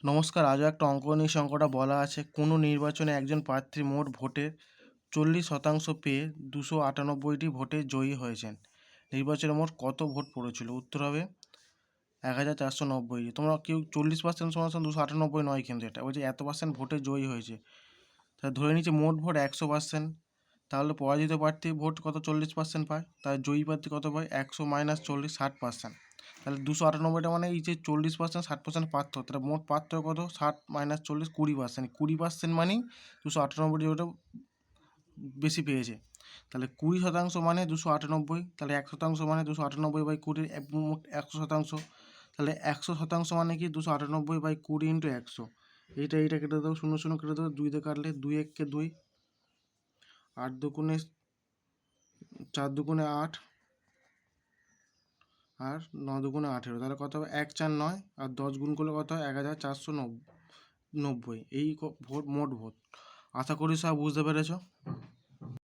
নমস্কার, আজও একটা অঙ্কনীয় অঙ্কটা বলা আছে কোনো নির্বাচনে একজন প্রার্থী মোট ভোটের 40% পেয়ে 298টি ভোটে জয়ী হয়েছেন। নির্বাচনে মোট কত ভোট পড়েছিল? উত্তর হবে 1490। তোমরা কেউ 40% সমান 298 নয়, কিন্তু এটা বলছে এত পার্সেন্ট ভোটে জয়ী হয়েছে। তা ধরে নিচ্ছে মোট ভোট 100%, তাহলে পরাজিত প্রার্থী ভোট কত 40% পায়, তার জয়ী প্রার্থী কত পায়? 100 - 40 60%। তাহলে 298টা মানে এই যে 40%, 60% পার্থক্য, তাহলে মোট পার্থক্য কত? 60 - 40 20%। 20% মানেই 298 ওটা বেশি পেয়েছে। তাহলে 20% মানে 298, তাহলে 1% মানে 298/20 মোট 100%। তাহলে 100% মানে কি 298/20 × 100। এইটা কেটে দেবো, 0 0 কেটে দেবো, 2 দিয়ে কাটলে 2 × 1 = 2, 8 × 2 = 4, 2 × 8, আর 9 × 2 = 18। তাহলে কত হবে? 1 4 9, আর 10 গুণ করলে কত হয়? 1490। এই ভোট, মোট ভোট। আশা করি সব বুঝতে পেরেছ।